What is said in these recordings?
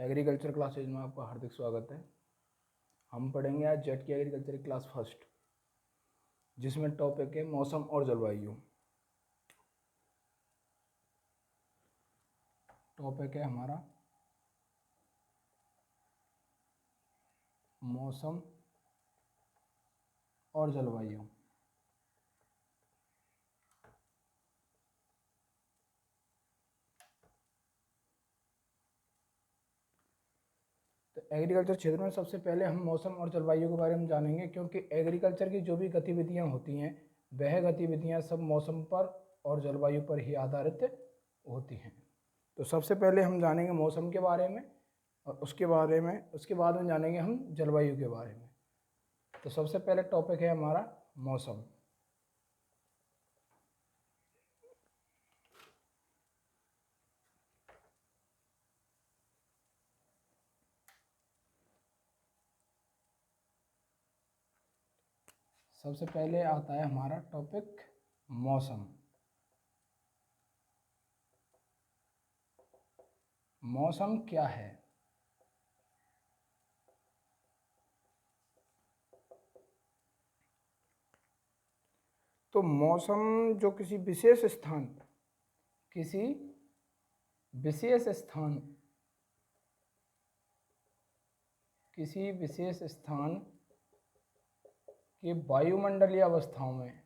Agriculture classes में आपका हार्दिक स्वागत है। हम पढ़ेंगे आज जेट की एग्रीकल्चर क्लास फर्स्ट, जिसमें टॉपिक है मौसम और जलवायु। टॉपिक है हमारा मौसम और जलवायु। तो एग्रीकल्चर क्षेत्र में सबसे पहले हम मौसम और जलवायु के बारे में जानेंगे, क्योंकि एग्रीकल्चर की जो भी गतिविधियां होती हैं वह गतिविधियां सब मौसम पर और जलवायु पर ही आधारित होती हैं। तो सबसे पहले हम जानेंगे मौसम के बारे में और उसके बाद में जानेंगे हम जलवायु के बारे में। तो सबसे पहले टॉपिक है हमारा मौसम। सबसे पहले आता है हमारा टॉपिक मौसम। मौसम क्या है? तो मौसम जो किसी विशेष स्थान के वायुमंडलीय अवस्थाओं में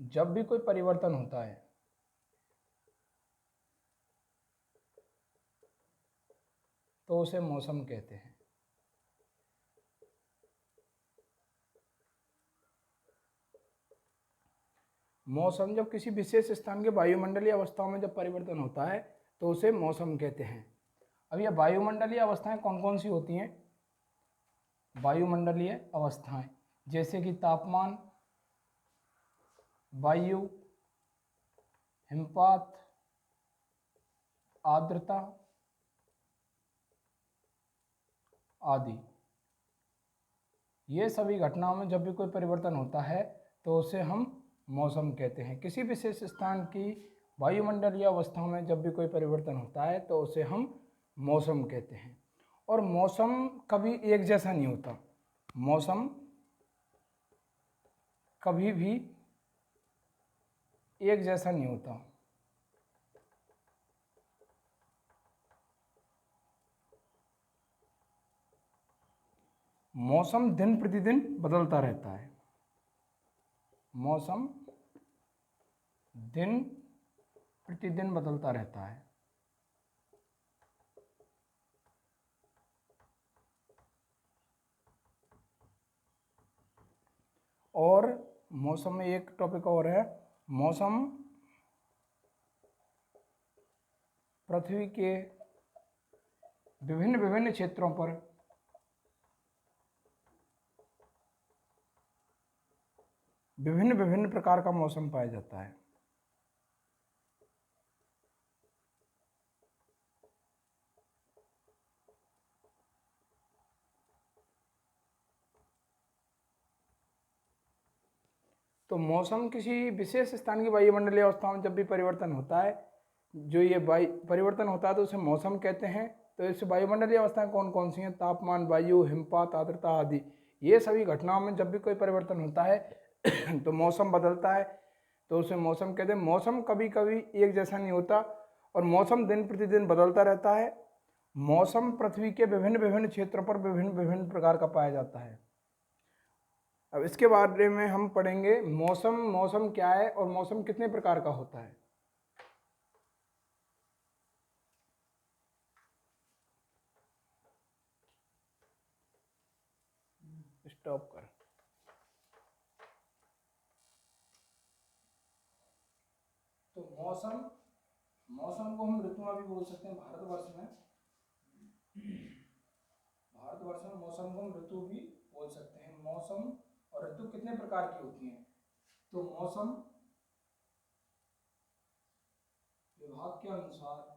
जब भी कोई परिवर्तन होता है तो उसे मौसम कहते हैं। मौसम जब किसी विशेष स्थान के वायुमंडलीय अवस्थाओं में जब परिवर्तन होता है तो उसे मौसम कहते हैं। अब ये वायुमंडलीय अवस्थाएं कौन कौन सी होती हैं? वायुमंडलीय अवस्थाएं जैसे कि तापमान, वायु, हिमपात, आर्द्रता आदि। ये सभी घटनाओं में जब भी कोई परिवर्तन होता है तो उसे हम मौसम कहते हैं। किसी विशेष स्थान की वायुमंडलीय अवस्थाओं में जब भी कोई परिवर्तन होता है तो उसे हम मौसम कहते हैं। और मौसम कभी एक जैसा नहीं होता। मौसम कभी भी एक जैसा नहीं होता। मौसम दिन प्रतिदिन बदलता रहता है। मौसम दिन प्रतिदिन बदलता रहता है। और मौसम में एक टॉपिक और है, मौसम पृथ्वी के विभिन्न विभिन्न क्षेत्रों पर विभिन्न विभिन्न प्रकार का मौसम पाया जाता है। तो मौसम किसी विशेष स्थान की वायुमंडलीय अवस्थाओं में जब भी परिवर्तन होता है, जो ये परिवर्तन होता है तो उसे मौसम कहते हैं। तो इस वायुमंडलीय अवस्थाएं कौन कौन सी हैं? तापमान, वायु, हिमपात, आर्द्रता आदि। ये सभी घटनाओं में जब भी कोई परिवर्तन होता है तो मौसम बदलता है तो उसे मौसम कहते हैं। मौसम कभी कभी एक जैसा नहीं होता और मौसम दिन प्रतिदिन बदलता रहता है। मौसम पृथ्वी के विभिन्न विभिन्न क्षेत्रों पर विभिन्न विभिन्न प्रकार का पाया जाता है। अब इसके बारे में हम पढ़ेंगे मौसम क्या है और मौसम कितने प्रकार का होता है। स्टॉप कर। तो मौसम को हम ऋतुओं भी बोल सकते हैं। भारतवर्ष में मौसम को हम ऋतु भी बोल सकते हैं। मौसम और ऋतु कितने प्रकार की होती हैं? तो मौसम विभाग के अनुसार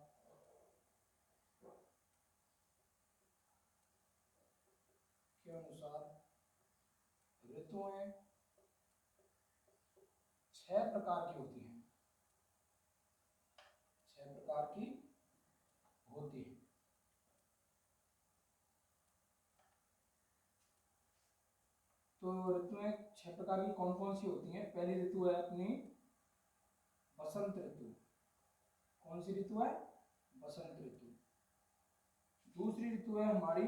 ऋतुएं 6 प्रकार की होती हैं, 6 प्रकार की होती है। तो ऋतुएं 6 प्रकार की कौन कौन सी होती हैं? पहली ऋतु है अपनी बसंत ऋतु। कौन सी ऋतु है? बसंत ऋतु। दूसरी ऋतु है हमारी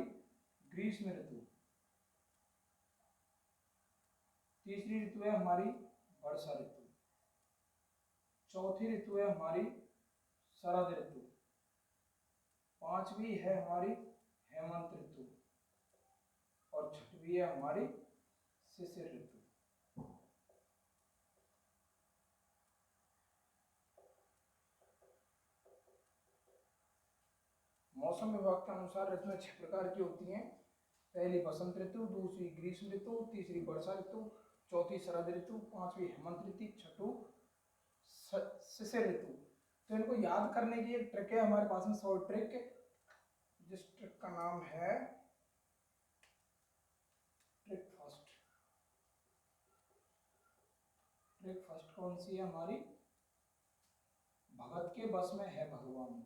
ग्रीष्म ऋतु। तीसरी ऋतु है हमारी वर्षा ऋतु। चौथी ऋतु है हमारी शरद ऋतु। पांचवी है हमारी हेमंत ऋतु और छठवीं है हमारी शिशिर ऋतु। मौसम विभाग के अनुसार ऋतुएं 6 प्रकार की होती हैं। पहली बसंत ऋतु, दूसरी ग्रीष्म ऋतु, तीसरी वर्षा ऋतु, चौथी शरद ऋतु, पांचवी हेमंत ऋतु, छठू शिशिर ऋतु। तो इनको याद करने की एक ट्रिक है हमारे पास में, शॉर्ट ट्रिक, जिस ट्रिक का नाम है ट्रिक फर्स्ट। ट्रिक फर्स्ट कौन सी है हमारी? भगत के बस में है भगवान।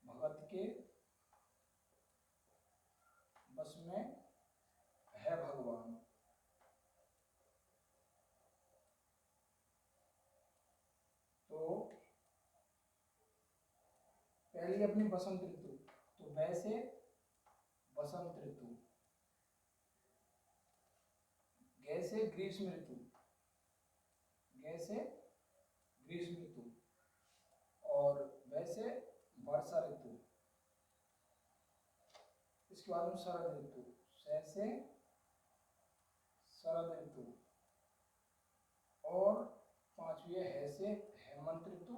भगत के बस में है भगवान। तो पहली अपनी बसंत ऋतु, तो वैसे बसंत ऋतु, गैसे ग्रीष्म ऋतु, गैसे ग्रीष्म ऋतु, और वैसे वर्षा ऋतु। इसके बाद में शरद ऋतु, सैसे शरद ऋतु, और पांचवी है से हेमंत ऋतु,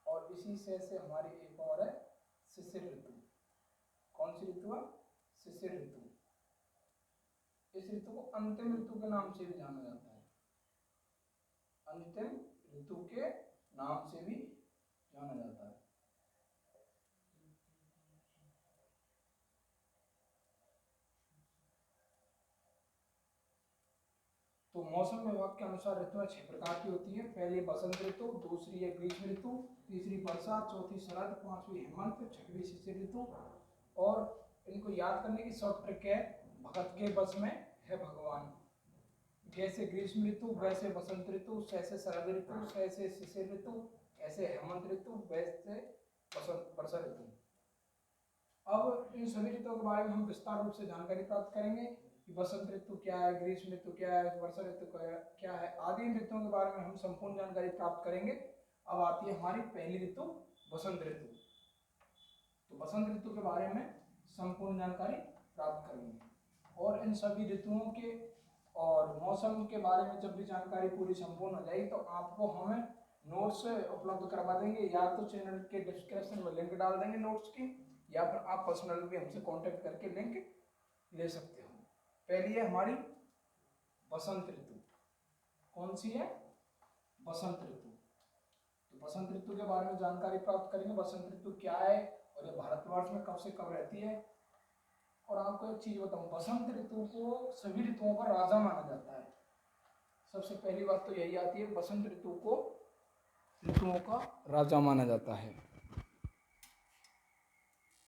और इसी से हमारी एक और है शिशिर ऋतु। कौन सी ऋतु है? शिशिर ऋतु। इस ऋतु को अंतिम ऋतु के नाम से भी जाना जाता है। अंतिम ऋतु के नाम से भी जाना जाता है। तो मौसम विभाग के अनुसार ऋतुएं 6 प्रकार की होती है। पहली बसंत ऋतु, दूसरी है ग्रीष्म ऋतु, तीसरी वर्षा, चौथी शरद, पांचवी हेमंत, छठवीं शिशिर ऋतु। और इनको याद करने की शॉर्ट ट्रिक है, भगत के बस में है भगवान। जैसे ग्रीष्म ऋतु, वैसे बसंत ऋतु, जैसे शरद ऋतु, जैसे शिशिर ऋतु, ऐसे हेमंत ऋतु, वैसे बसंत वर्षा ऋतु। अब इन सभी ऋतुओं के बारे में हम विस्तार रूप से जानकारी प्राप्त करेंगे कि बसंत ऋतु क्या है, ग्रीष्म ऋतु क्या है, वर्षा ऋतु क्या है, आदि इन ऋतुओं के बारे में हम संपूर्ण जानकारी प्राप्त करेंगे। अब आती है हमारी पहली ऋतु बसंत ऋतु। तो बसंत ऋतु के बारे में संपूर्ण जानकारी प्राप्त करेंगे और इन सभी ऋतुओं के और मौसम के बारे में जब भी जानकारी पूरी संपूर्ण हो जाएगी तो आपको हमें नोट्स उपलब्ध करवा देंगे, या तो चैनल के डिस्क्रिप्शन में लिंक डाल देंगे नोट्स की, या फिर आप पर्सनल भी हमसे कांटेक्ट करके लिंक ले सकते हो। पहली है हमारी बसंत ऋतु। कौन सी है? बसंत ऋतु। तो बसंत ऋतु के बारे में जानकारी प्राप्त करेंगे। बसंत ऋतु क्या है और ये भारतवर्ष में कब से कब रहती है। और आपको एक चीज बताऊं, बसंत ऋतु को सभी ऋतुओं का राजा माना जाता है। सबसे पहली बात तो यही आती है, बसंत ऋतु को ऋतुओं का राजा माना जाता है।